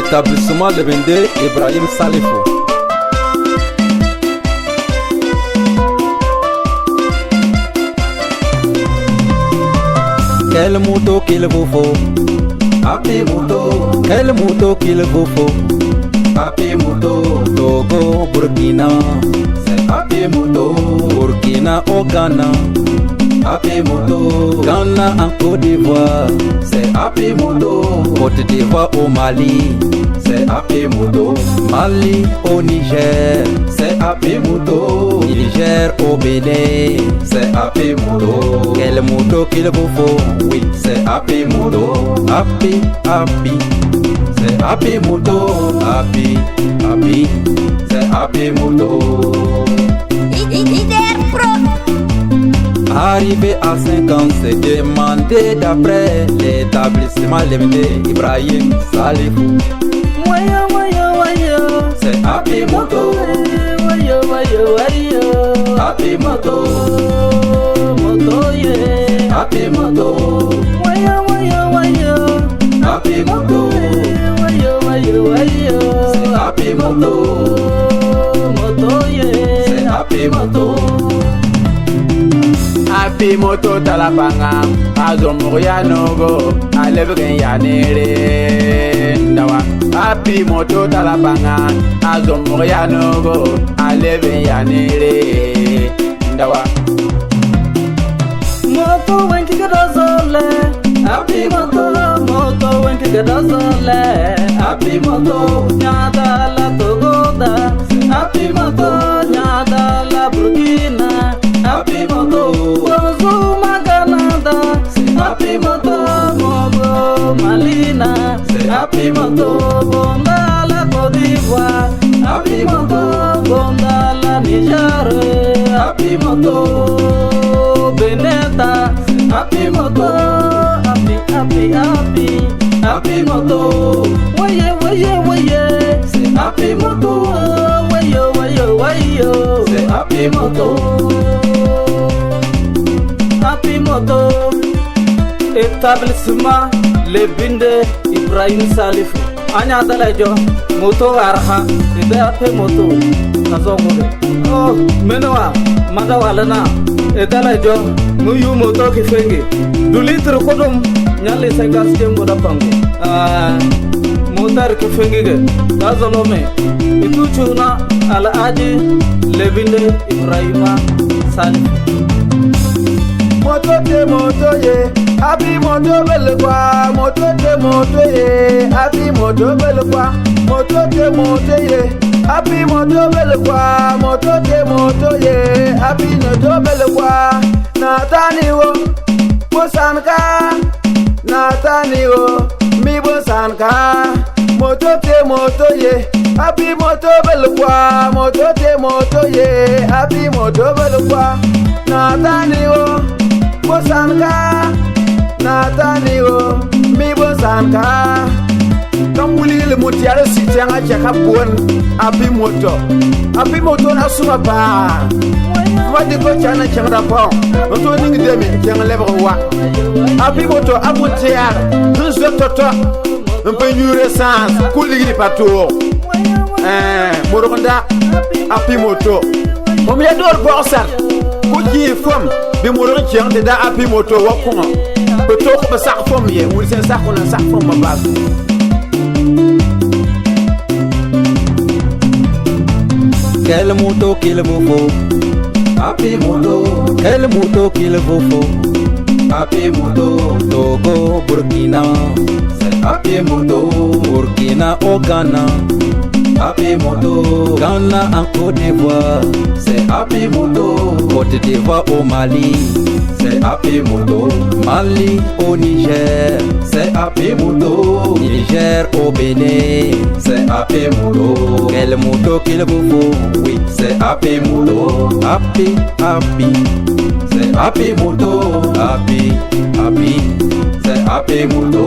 Établissement Le Bindé, Ibrahim Salifou. Quelle moto qu'il vous faut? Happy moto. Quelle moto qu'il vous faut? Happy moto. Togo, Burkina, C'est happy moto. Burkina au Ghana, Happy moto. Ghana en Côte d'Ivoire, C'est happy moto. Côte d'Ivoire au Mali, C'est happy moto. Mali au Niger, C'est happy moto. Niger au Bénin. C'est happy moto. Quelle moto qu'il vous faut? Oui, c'est happy moto. Happy, happy, C'est happy moto. happy, happy. C'est happy moto. Leader Pro. Arrivé à 5 ans, c'est demandé d'après l'établissement limité Ibrahim Salifou. Wayo wayo wayo, C'est happy moto. wayo wayo wayo, Happy moto. moto ye. Happy moto. Wayo wayo wayo, Happy moto. wayo wayo wayo, C'est happy moto. moto ye. C'est happy moto. Happy moto talapanga azomuru ya nogo alebgen ya nere ndawa. Happy moto talapanga azomuru ya nogo alebgen ya nere ndawa. Moto wenki gadazole, Happy moto. moto wenki gadazole, Happy moto. nyada la Togoda, Happy moto. nyada la Burkina, Happy moto. Bonzuma Canada, Happy moto. Mogo Malina, C'est happy moto. Bonda la Côte d'Ivoire, Happy moto. Bonda la Niger, Happy moto. Beneta, Happy moto. happy, happy, happy, Happy moto. waye, waye, waye, C'est happy moto. wayo, wayo, wayo, C'est happy moto. happy moto, établissement Le Bindé Ibrahim Salifou. Anya dalajo moto arha ide happy moto nazongode. Oh, menwa madawalana edalajo muyu moto kifenge du litre kodum nyale 50 jembo da pango. Motar kifenge ge dazolome itu chuna ala aji Le Bindé Ibrahim Salifou. Moto te moto ye, happy moto belekwa. Moto te moto ye, happy moto belekwa. Moto te moto ye, happy moto belekwa. Moto te moto ye, happy moto belekwa. Natani wo, bosanka. Natani wo, mi bosanka. Moto te moto ye, happy moto belekwa. Moto te moto ye, happy moto belekwa. Natani wo. Bosanka, Natani o, mi bosanka. Kambuli le motiare si tianga chaka buon. Happy moto na suma pa. Wadi ko chana changa pa. Moto ningi demi changa level wa. Happy moto amotiare. Nous toto. Un peu nyure sans kuligi pato. Moronda. Happy moto. Momi ador borsan. Kuji fom. Bi moron kiang de da happy moto wakuma ko to ko ba sak fom ye wul sen sak on sak fom ma bas. Quelle moto qu'il vous faut? Happy moto. Quelle moto qu'il vous faut? Happy moto. Togo, Burkina, C'est happy moto. Burkina au Ghana, Happy moto. Ghana en Côte d'Ivoire, C'est happy moto. Côte d'Ivoire au Mali, C'est happy moto. Mali au Niger, C'est happy moto. Niger au Bénin. C'est happy moto. Quelle moto qu'il vous faut? Oui, c'est happy moto. Happy, happy, C'est happy moto. happy, happy. C'est happy moto.